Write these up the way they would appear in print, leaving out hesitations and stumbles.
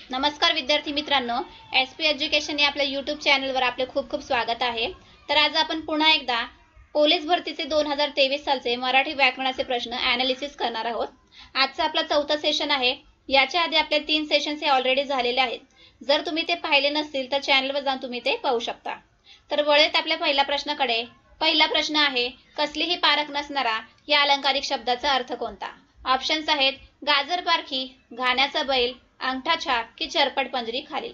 नमस्कार विद्यार्थी मित्रांनो, एसपी एज्युकेशन या आपल्या यूट्यूब चॅनलवर आपले खूप खूप स्वागत आहे। तर आज आपण पुन्हा एकदा पोलीस भरतीचे 2023 सालचे मराठी व्याकरणाचे प्रश्न ॲनालिसिस करणार आहोत। आजचा आपला चौथा सेशन आहे। याच्या आधी आपले 3 सेशन्स हे ऑलरेडी झालेले आहेत। जर तुम्ही ते पाहिले नसतील तर चॅनलवर जाऊन तुम्ही ते पाहू शकता। तर वळूयात आपल्या पहिल्या प्रश्नाकडे। पहिला प्रश्न आहे, कसलीही पारख नसणारा या अलंकारिक शब्दाचा अर्थ कोणता? ऑप्शन्स आहेत गाजर पारखी, घाण्याचा बैल, अंगठा छाप की चरपट पंजरी खालील।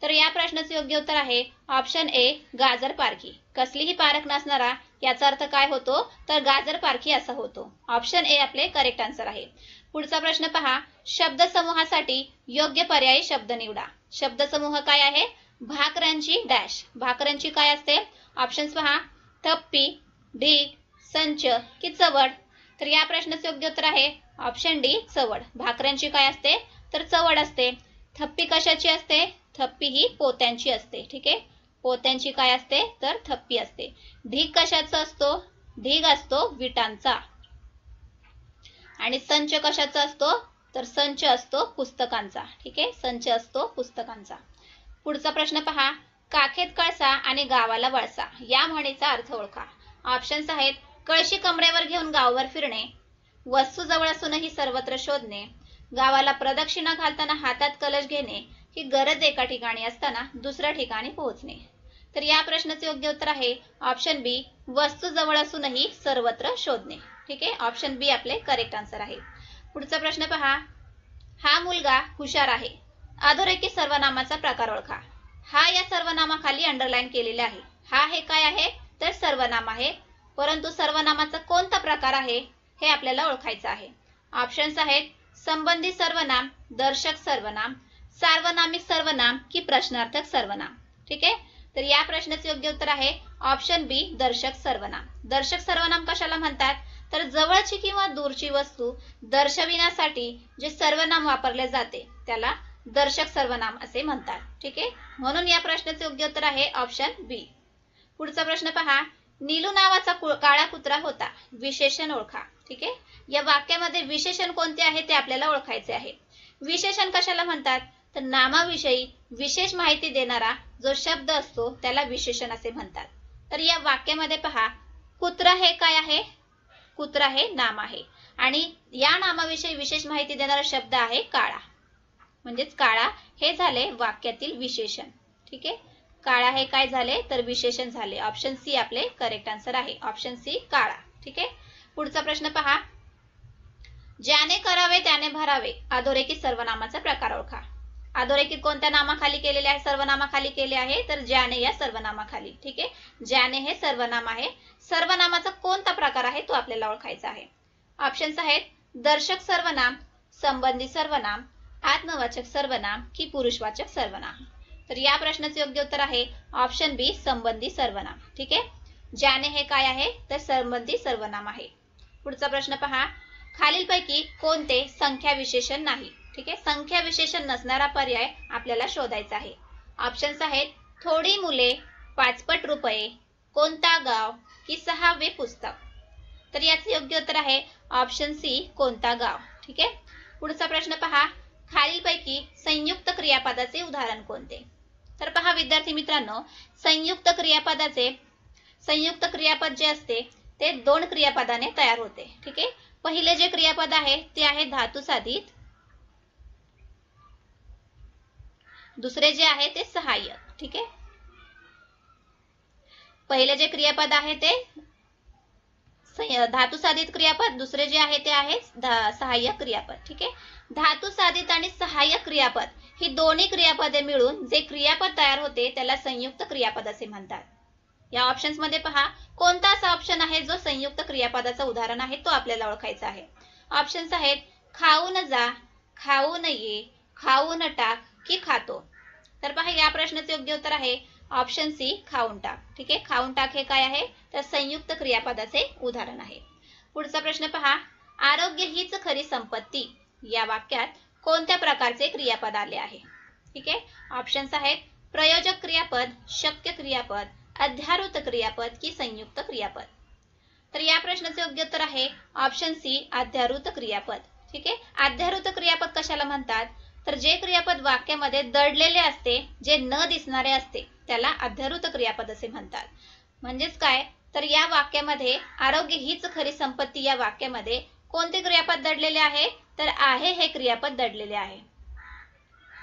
तर या प्रश्नाचे योग्य उत्तर आहे ऑप्शन ए, गाजर पारखी। कसलीही पारख नसणारा याचा अर्थ काय होतो तर गाजर पारखी असा होतो। ऑप्शन ए आपले करेक्ट आन्सर आहे। पुढचा प्रश्न पहा, शब्द समूहासाठी योग्य पर्यायी शब्द निवडा। शब्द समूह काय आहे? भाकऱ्यांची डॅश। भाकऱ्यांची काय असते? ऑप्शन्स पहा, थप्पी, ढीग, संच की चवड। तर या प्रश्नाचे योग्य उत्तर आहे ऑप्शन डी, चवड। भाकऱ्यांची काय असते तर चवड असते। थप्पी कशाची असते? थप्पी ही पोत्यांची असते। ठीक आहे, पोत्यांची काय असते तर थप्पी असते। ढीग कशाचा असतो? ढीग असतो विटांचा। आणि संच कशाचा असतो तर संच असतो पुस्तकांचा। ठीक आहे, संच असतो पुस्तकांचा। पुढचा प्रश्न पहा, काखेत कळसा आणि गावाला वळसा या म्हणीचा अर्थ ओळखा। ऑप्शन्स आहेत कळशी कमरेवर घेऊन गावभर फिरणे, वस्तू जवळ असूनही सर्वत्र शोधणे, गावाला प्रदक्षिणा घालताना हातात कलश घेणे की गरज एका ठिकाणी असताना दुसऱ्या ठिकाणी पोहोचणे। तर या प्रश्नाचे योग्य उत्तर आहे ऑप्शन बी, वस्तू जवळ असूनही सर्वत्र शोधणे। ठीक आहे, ऑप्शन बी आपले करेक्ट आन्सर आहे। पुढचा प्रश्न पहा, हा मुलगा हुशार आहे। अधोरेखित सर्वनामाचा प्रकार ओळखा। हा या सर्वनामाखाली अंडरलाईन केलेला आहे। हा हे काय आहे तर सर्वनाम आहे, परंतु सर्वनामाचा कोणता प्रकार आहे हे आपल्याला ओळखायचं आहे। ऑप्शन्स आहेत संबंधी सर्वनाम, दर्शक सर्वनाम, सार्वनामिक सर्वनाम की प्रश्नार्थक सर्वनाम। ठीक आहे, तर या प्रश्नाचे योग्य उत्तर आहे ऑप्शन बी, दर्शक सर्वनाम। दर्शक सर्वनाम कशाला म्हणतात तर जवळची किंवा दूरची वस्तू दर्शविण्यासाठी जे सर्वनाम वापरले जाते त्याला दर्शक सर्वनाम असे म्हणतात। ठीक आहे, म्हणून या प्रश्नाचे योग्य उत्तर आहे ऑप्शन बी। पुढचा प्रश्न पहा, नीलू नावाचा काळा कुत्रा होता, विशेषण ओळखा। ठीक आहे, या वाक्यामध्ये विशेषण कोणते आहे ते आपल्याला ओळखायचे आहे। विशेषण कशाला म्हणतात तर नामाविषयी विशेष माहिती देणारा जो शब्द असतो त्याला विशेषण असे म्हणतात। तर या वाक्यामध्ये पहा, कुत्रा हे काय आहे? कुत्रा हे नाम आहे आणि या नामाविषयी विशेष माहिती देणारा शब्द आहे काळा, म्हणजेच काळा हे झाले वाक्यातील विशेषण। ठीक आहे, काळा हे काय झाले तर विशेषण झाले। ऑप्शन सी आपले करेक्ट आन्सर आहे, ऑप्शन सी काळा। ठीक आहे, पुढचा प्रश्न पहा, ज्याने करावे त्याने भरावे अधोरेखित सर्वनामाचा प्रकार ओळखा। अधोरेखित कोणत्या नामाखाली केलेले आहे? सर्वनामाखाली केले आहे तर ज्याने या सर्वनामाखाली। ठीक आहे, ज्याने हे सर्वनाम आहे। सर्वनामाचा कोणता प्रकार आहे तो आपल्याला ओळखायचा आहे। ऑप्शन्स आहेत दर्शक सर्वनाम, संबंधी सर्वनाम, आत्मवाचक सर्वनाम की पुरुषवाचक सर्वनाम। तर या प्रश्नाचे योग्य उत्तर आहे ऑप्शन बी, संबंधी सर्वनाम। ठीक आहे, ज्याने हे काय आहे तर संबंधी सर्वनाम आहे। पुढचा प्रश्न पहा, खालीलपैकी कोणते संख्या विशेषण नाही? ठीक आहे, संख्या विशेषण नसणारा पर्याय आपल्याला शोधायचा आहे। ऑप्शन्स आहेत थोडी मुले, पाचपट रुपये, कोणता गाव की 6वे पुस्तक। तर याचे योग्य उत्तर आहे ऑप्शन सी, कोणता गाव। ठीक आहे, पुढचा प्रश्न पहा, खालीलपैकी संयुक्त क्रियापदाचे उदाहरण कोणते? तर पहा विद्यार्थी मित्रांनो, संयुक्त क्रियापद जे असते ते 2 क्रियापदाने तयार होते। ठीक आहे, पहिले जे क्रियापद आहे ते आहे धातू साधित, दुसरे जे आहे ते सहाय्यक। ठीक आहे, पहिले जे क्रियापद आहे ते धातू साधित क्रियापद, दुसरे जे आहे ते आहे सहाय्यक क्रियापद। ठीक आहे, धातू साधित आणि सहाय्यक क्रियापद ही दोन्ही क्रियापदे मिळून जे क्रियापद तयार होते त्याला संयुक्त क्रियापद असे म्हणतात। या ऑप्शन्स मध्ये पहा, कोणता असा ऑप्शन आहे जो संयुक्त क्रियापदाचा उदाहरण आहे तो आपल्याला ओळखायचा आहे। ऑप्शन्स आहेत खाऊन जा, खाऊन ये, खाऊन टाक की खातो। तर पहा या प्रश्नाचे योग्य उत्तर आहे ऑप्शन सी, खाऊन टाक। ठीक आहे, खाऊन टाक हे काय आहे तर संयुक्त क्रियापदाचे उदाहरण आहे। पुढचा प्रश्न पहा, आरोग्य हीच खरी संपत्ती या वाक्यात कोणत्या प्रकारचे क्रियापद आले आहे? ठीक आहे, ऑप्शन्स आहेत प्रयोजक क्रियापद, शक्य क्रियापद, अध्यारोत क्रियापद की संयुक्त क्रियापद। तर या प्रश्नाचे योग्य उत्तर आहे ऑप्शन सी, अध्यारोत क्रियापद। ठीक आहे, अध्यारोत क्रियापद कशाला म्हणतात तर जे क्रियापद वाक्यामध्ये दडलेले असते, जे न दिसणारे असते, त्याला अध्याहृत क्रियापद असे म्हणतात. म्हणजेच काय, तर या वाक्यामध्ये आरोग्य हीच खरी संपत्ती या वाक्यामध्ये कोणते क्रियापद दडलेले आहे, तर आहे हे क्रियापद दडलेले आहे.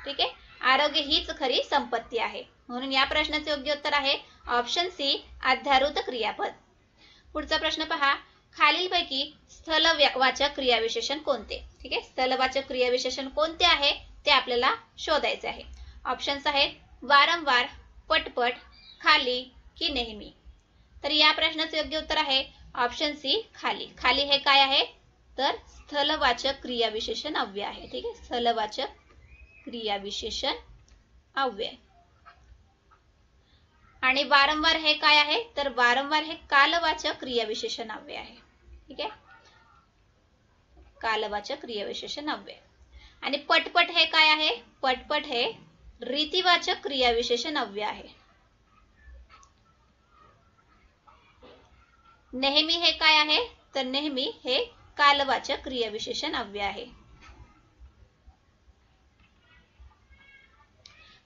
ठीक आहे, आरोग्य हीच खरी संपत्ती आहे. म्हणून या प्रश्नाचे योग्य उत्तर आहे ऑप्शन सी, अध्याहृत क्रियापद. पुढचा प्रश्न पहा, खालीलपैकी स्थलवाचक क्रियाविशेषण कोणते. ठीक आहे, स्थलवाचक क्रियाविशेषण कोणते आहे ते आपल्याला शोधायचे आहे. ऑप्शन्स आहेत वारंवार, पटपट, खाली की नेहमी. तर या प्रश्नाचे योग्य उत्तर आहे ऑप्शन सी, खाली. खाली हे काय आहे, तर स्थलवाचक क्रियाविशेषण अव्यय आहे. ठीक आहे, स्थलवाचक क्रियाविशेषण अव्यय. आणि वारंवार हे काय आहे, तर वारंवार हे कालवाचक क्रियाविशेषण अव्यय आहे. ठीक आहे, कालवाचक क्रियाविशेषण अव्यय. आणि पटपट हे काय आहे, पटपट हे रीतिवाचक क्रियाविशेषण अव्यय आहे. नेहमी हे काय आहे, तर नेहमी हे कालवाचक क्रियाविशेषण अव्यय आहे.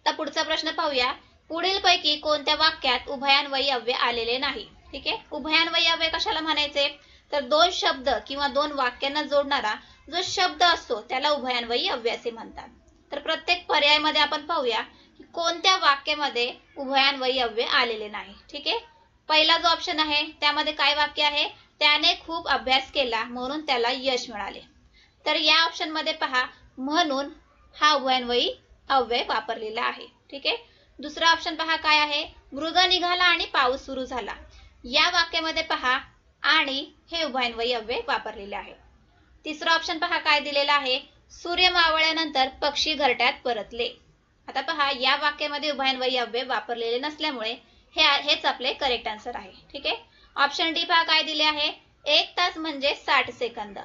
तर पुढचा प्रश्न पाहूया, पुढीलपैकी कोणत्या वाक्यात उभयान्वयी अव्यय आलेले नाही. ठीक आहे, उभयान्वयी अव्यय कशाला म्हणायचे, तर दोन शब्द किंवा दोन वाक्यांना जोडणारा जो शब्द असतो त्याला उभयान्वयी अव्यय असे म्हणतात. तर प्रत्येक पर्यायामध्ये आपण पाहूया की कोणत्या वाक्यामध्ये उभयान्वयी अव्यय आलेले नाही. ठीक आहे, पहिला जो ऑप्शन आहे त्यामध्ये काय वाक्य आहे, त्याने खूप अभ्यास केला म्हणून त्याला यश मिळाले. तर या ऑप्शन मध्ये पहा, म्हणून हा उभयान्वयी अव्यय वापरलेला आहे. ठीक आहे, दुसरा ऑप्शन पहा काय आहे, मृग निघाला आणि पाऊस सुरू झाला. या वाक्यामध्ये पहा, आणि हे उभयान्वयी अव्यय वापरलेले आहे. तिसरा ऑप्शन पहा काय दिलेला आहे, सूर्य मावळल्यानंतर पक्षी घरट्यात परतले. आता पहा, या वाक्यामध्ये उभयान्वयी अव्यय वापरलेले नसल्यामुळे हेच आपले करेक्ट आन्सर आहे. ठीक आहे, ऑप्शन डी पहा काय दिले आहे, 1 तास म्हणजे 60 सेकंद.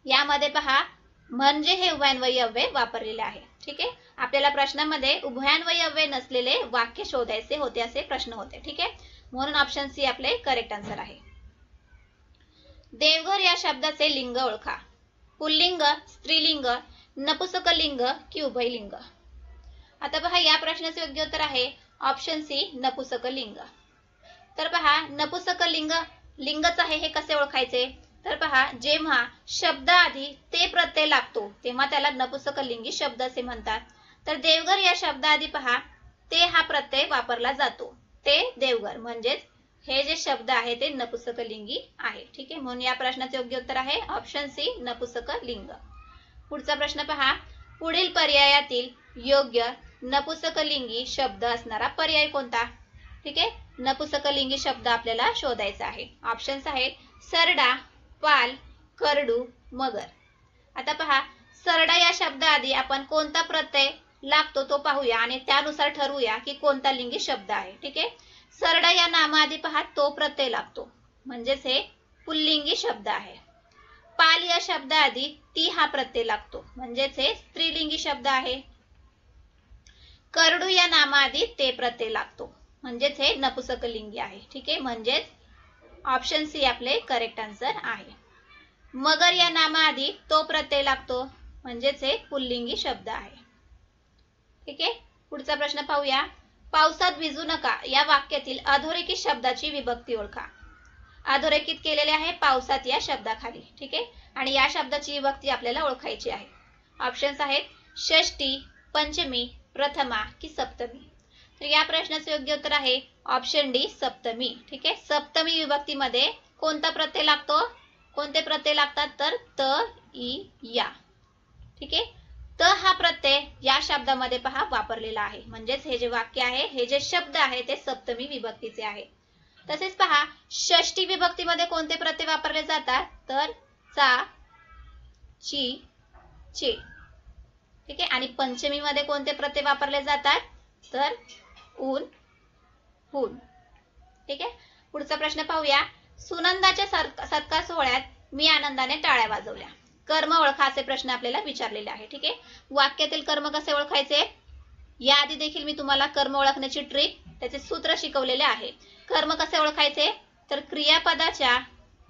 यामध्ये पहा, म्हणजे हे उभयान्वयी अव्यय वापरलेले आहे. ठीक आहे, आपल्याला प्रश्नामध्ये उभयान्वयी अव्यय नसलेले वाक्य शोधायचे होते असे प्रश्न होते. ठीक आहे, म्हणून ऑप्शन सी आपले करेक्ट आन्सर आहे. देवघर या शब्दाचे लिंग ओळखा. पुल्लिंग, स्त्रीलिंग, नपुसकलिंग की उभयलिंग. आता पहा, या प्रश्नाचे योग्य उत्तर आहे ऑप्शन सी, नपुसकलिंग. तर पहा, नपुसकलिंग लिंगच आहे हे कसे ओळखायचे, तर पहा, जेव्हा शब्द आधी ते प्रत्यय लागतो तेव्हा त्याला नपुसकलिंगी शब्द असे म्हणतात. तर देवघर या शब्दाआधी पहा, ते हा प्रत्यय वापरला जातो, ते देवघर. म्हणजेच हे जे शब्द आहे ते नपुसकलिंगी आहे. ठीक आहे, म्हणून या प्रश्नाचे योग्य उत्तर आहे ऑप्शन सी, नपुसकलिंग. पुढचा प्रश्न पहा, पुढील पर्यायातील योग्य नपुसकलिंगी शब्द असणारा पर्याय कोणता. ठीक आहे, नपुसकलिंगी शब्द आपल्याला शोधायचा आहे. ऑप्शन्स आहेत सरडा, पाल, करडू, मगर. आता पहा, सरडा या शब्दाआधी आपण कोणता प्रत्यय लागतो तो पाहूया आणि त्यानुसार ठरवूया की कोणता लिंगी शब्द आहे. ठीक आहे, सरडा या नामाआधी पहा तो प्रत्यय लागतो, म्हणजेच हे पुल्लिंगी शब्द आहे. पाल या शब्दाआधी ती हा प्रत्यय लागतो, म्हणजेच हे स्त्रीलिंगी शब्द आहे. करडू या नामाआधी ते प्रत्यय लागतो, म्हणजेच हे नपुसकलिंगी आहे. ठीक आहे, म्हणजेच ऑप्शन सी आपले करेक्ट आन्सर आहे. मगर या नामाआधी तो प्रत्यय लागतो, म्हणजेच हे पुल्लिंगी शब्द आहे. ठीक आहे, पुढचा प्रश्न पाहूया, पावसात भिजू नका या वाक्यातील अधोरेखित शब्दाची विभक्ती ओळखा. अधोरेखित केलेले आहे पावसात या शब्दाखाली. ठीक आहे, आणि या शब्दाची विभक्ती आपल्याला ओळखायची आहे. ऑप्शन्स आहेत षष्टी, पंचमी, प्रथमा की सप्तमी. तर या प्रश्नाचे योग्य उत्तर आहे ऑप्शन डी, सप्तमी. ठीक आहे, सप्तमी विभक्तीमध्ये कोणता प्रत्यय लागतो, कोणते प्रत्यय लागतात, तर त, इ, या. ठीक आहे, त हा प्रत्यय या शब्दामध्ये पहा वापरलेला आहे, म्हणजेच हे जे वाक्य आहे, हे जे शब्द आहे ते सप्तमी विभक्तीचे आहे. तसेच पहा, षष्टी विभक्तीमध्ये कोणते प्रत्यय वापरले जातात, तर चा, ची, चे. ठीक आहे, आणि पंचमी मध्ये कोणते प्रत्यय वापरले जातात, तर ऊन, हुन. ठीक आहे, पुढचा प्रश्न पाहूया, सुनंदाच्या सत्कार सोहळ्यात मी आनंदाने टाळ्या वाजवल्या. कर्म ओळखा असे प्रश्न आपल्याला विचारलेले आहे. ठीक आहे, वाक्यातील कर्म कसे ओळखायचे, याआधी देखील मी तुम्हाला कर्म ओळखण्याची ट्रिक, त्याचे सूत्र शिकवलेले आहे. कर्म कसे ओळखायचे, तर क्रियापदाच्या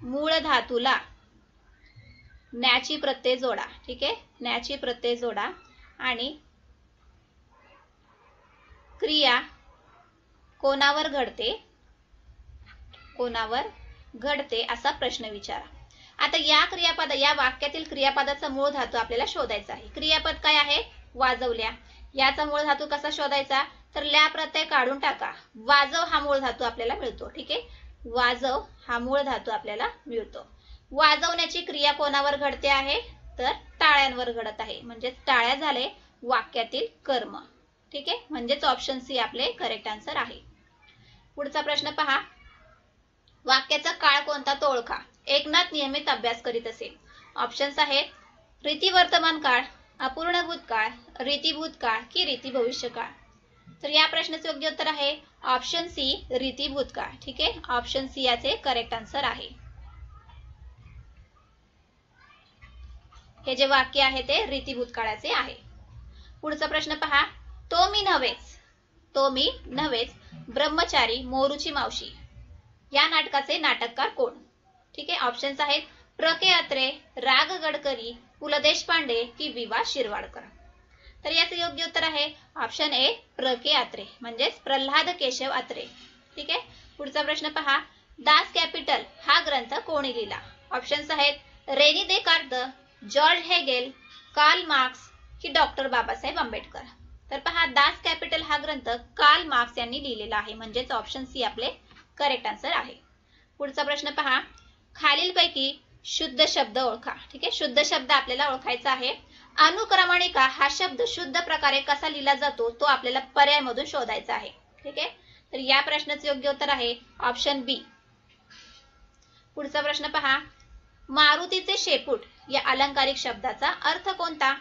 मूळ धातूला न्याची प्रत्यय जोडा. ठीक आहे, न्याची प्रत्यय जोडा आणि क्रिया कोणावर घडते असा प्रश्न विचारा. आता या वाक्यातील क्रियापदाचा मूळ धातू आपल्याला शोधायचा आहे. क्रियापद काय आहे? वाजवल्या. याचा मूळ धातू कसा शोधायचा? तर ल्या प्रत्यय काढून टाका. वाजव हा मूळ धातू आपल्याला मिळतो. ठीक आहे, वाजव हा मूळ धातू आपल्याला मिळतो. वाजवण्याची क्रिया कोणावर घडते आहे? तर टाळ्यांवर घडत आहे. म्हणजे टाळ्या झाले वाक्यातील कर्म. ठीक आहे, म्हणजेच ऑप्शन सी आपले करेक्ट आन्सर आहे. पुढचा प्रश्न पहा. वाक्याचा काळ कोणता तो ओळखा. एकनाथ नियमित अभ्यास करीत असे. ऑप्शन्स आहेत रीती वर्तमान काळ, अपूर्ण भूतकाळ, रीती भूतकाळ की रीती भविष्यकाळ. तर या प्रश्नाचे योग्य उत्तर आहे ऑप्शन सी रीती भूतकाळ. ठीक आहे, ऑप्शन सी याचे करेक्ट आन्सर आहे. हे जे वाक्य आहे ते रीती भूतकाळाचे आहे. पुढचा प्रश्न पहा. तो मी नव्हेच ब्रह्मचारी मोरूची मावशी या नाटकाचे नाटककार कोण? ठीक आहे, ऑप्शन्स आहेत प्र के अत्रे, राग गडकरी, पु ल देशपांडे की विवा शिरवाडकर. तर याचे योग्य उत्तर आहे ऑप्शन ए प्र के अत्रे म्हणजेच प्रल्हाद केशव अत्रे. ठीक आहे, पुढचा प्रश्न पहा. दास कॅपिटल हा ग्रंथ कोणी लिहिला? ऑप्शन्स आहेत rainy Descartes, George Hegel, Karl Marx की डॉक्टर बाबासाहेब आंबेडकर. तर पहा, दास कॅपिटल हा ग्रंथ कार्ल मार्क्स यांनी लिहिलेला आहे. म्हणजेच ऑप्शन सी आपले करेक्ट आन्सर आहे. पुढचा प्रश्न पहा. खालीलपैकी शुद्ध शब्द ओळखा. ठीक आहे, शुद्ध शब्द आपल्याला ओळखायचा आहे. अनुक्रमणिका हा शब्द शुद्ध प्रकारे कसा लिहिला जातो तो आपल्याला पर्यायमधून शोधायचा आहे. ठीक आहे, तर या प्रश्नाचे योग्य उत्तर आहे ऑप्शन बी. पुढचा प्रश्न पहा. मारुतीचे शेपूट या अलंकारिक शब्दाचा अर्थ कोणता?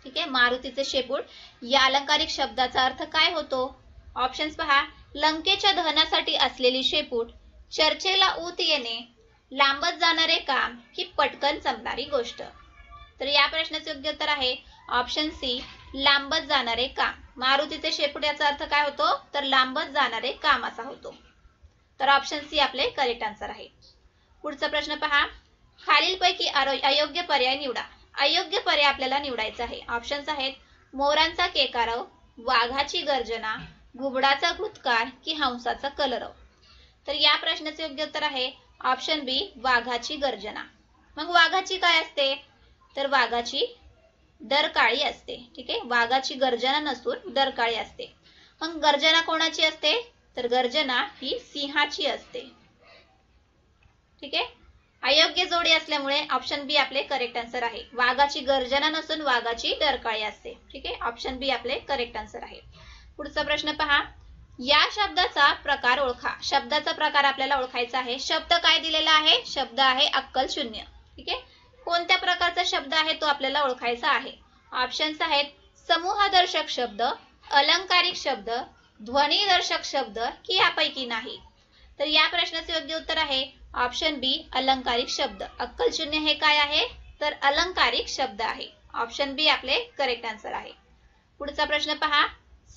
ठीक आहे, मारुतीचे शेपूट या अलंकारिक शब्दाचा अर्थ काय होतो? ऑप्शन्स पहा. लंकेच्या दहनासाठी असलेली शेपूट, चर्चेला ऊत येणे, लांबत जाणारे काम की पटकन संपणारी गोष्ट. तर या प्रश्नाचे योग्य उत्तर आहे ऑप्शन सी लांबत जाणारे काम. मारुतीचे शेपूट याचा अर्थ काय होतो? तर लांबत जाणारे काम असा होतो. तर ऑप्शन सी आपले करेक्ट आन्सर आहे. पुढचा प्रश्न पहा. खालीलपैकी अयोग्य पर्याय निवडा. अयोग्य पर्याय आपल्याला निवडायचा आहे. ऑप्शन्स आहेत मोरांचा केकारव, वाघाची गर्जना, घुबडाचा घुतकार की हंसाचा कलरव. तर या प्रश्नाचे योग्य उत्तर आहे ऑप्शन बी वाघाची गर्जना. मग वाघाची काय असते? तर वाघाची डरकाळी असते. ठीक आहे, वाघाची गर्जना नसून डरकाळी असते. मग गर्जना कोणाची असते? तर गर्जना ही सिंहाची असते. ठीक आहे, अयोग्य जोडी असल्यामुळे ऑप्शन बी आपले करेक्ट आन्सर आहे. वाघाची गर्जना नसून वाघाची डरकाळी असते. ठीक आहे, ऑप्शन बी आपले करेक्ट आन्सर आहे. पुढचा प्रश्न पहा. या शब्दाचा प्रकार ओळखा. शब्दाचा प्रकार आपल्याला ओळखायचा आहे. शब्द काय दिलेला आहे? शब्द आहे अक्कल शून्य. ठीक आहे, कोणत्या प्रकारचा शब्द आहे तो आपल्याला ओळखायचा आहे. ऑप्शन्स आहेत समूहदर्शक शब्द, अलंकारिक शब्द, ध्वनिदर्शक शब्द की यापैकी नाही. तर या प्रश्नाचे योग्य उत्तर आहे ऑप्शन बी अलंकारिक शब्द. अक्कल शून्य हे काय आहे? तर अलंकारिक शब्द आहे. ऑप्शन बी आपले करेक्ट आन्सर आहे. पुढचा प्रश्न पहा.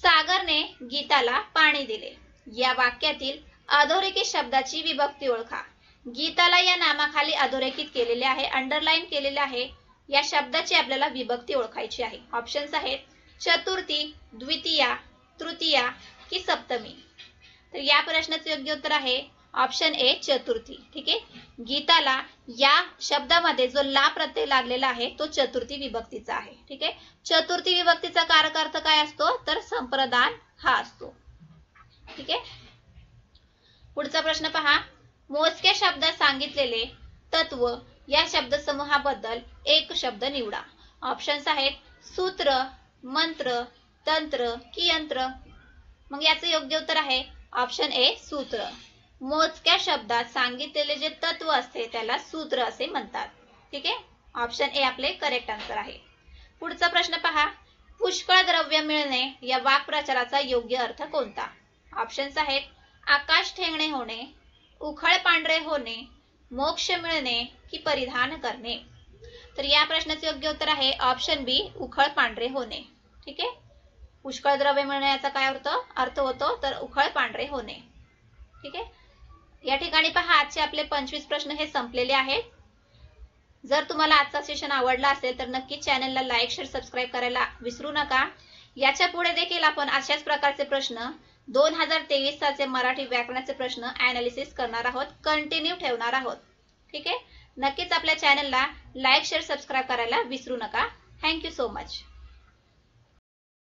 सागरने गीताला पाणी दिले या वाक्यातील अधोरेखित शब्दाची विभक्ती ओळखा. गीताला या नामाखाली अधोरेखित केलेले आहे, अंडरलाईन केलेले आहे. या शब्दाची आपल्याला विभक्ती ओळखायची आहे. ऑप्शन्स आहेत चतुर्थी, द्वितीया, तृतीया की सप्तमी. तर या प्रश्नाचे योग्य उत्तर आहे ऑप्शन ए चतुर्थी. ठीक आहे, गीताला या शब्दामध्ये जो ला प्रत्यय लागलेला आहे तो चतुर्थी विभक्तीचा आहे. ठीक आहे, चतुर्थी विभक्तीचा कारक अर्थ काय असतो? तर संप्रदान हा असतो. ठीक आहे, पुढचा प्रश्न पहा. मोजक्या शब्दात सांगितलेले तत्व या शब्दसमूहाबद्दल एक शब्द निवडा. ऑप्शन्स आहेत सूत्र, मंत्र, तंत्र की यंत्र. मग याचे योग्य उत्तर आहे ऑप्शन ए सूत्र. मोजक्या शब्दात सांगितलेले जे तत्व असते त्याला सूत्र असे म्हणतात. ठीक आहे, ऑप्शन ए आपले करेक्ट आन्सर आहे. पुढचा प्रश्न पहा. पुष्कळ द्रव्य मिळणे या वाक्प्रचाराचा योग्य अर्थ कोणता? ऑप्शन्स आहेत आकाश ठेंगणे होणे, उखळ पांढरे होणे, मोक्ष मिळणे की परिधान करणे. तर या प्रश्नाचे योग्य उत्तर आहे ऑप्शन बी उखळ पांढरे होणे. ठीक आहे, पुष्कळ द्रव्य मिळणे याचा काय अर्थ होतो? तर उखळ पांढरे होणे. ठीक आहे, या ठिकाणी पहा आजचे आपले 25 प्रश्न हे संपलेले आहेत. जर तुम्हाला आजचा सेशन आवडला असेल तर नक्की चॅनलला लाईक, शेअर, सबस्क्राईब करायला विसरू नका. याच्या पुढे देखील आपण अशाच प्रकारचे प्रश्न 2023 सालचे मराठी व्याकरणाचे प्रश्न अनालिसिस करणार आहोत, कंटिन्यू ठेवणार आहोत. ठीक आहे. नक्कीच आपल्या चॅनलला लाईक शेअर सबस्क्राईब करायला विसरू नका. Thank you so much.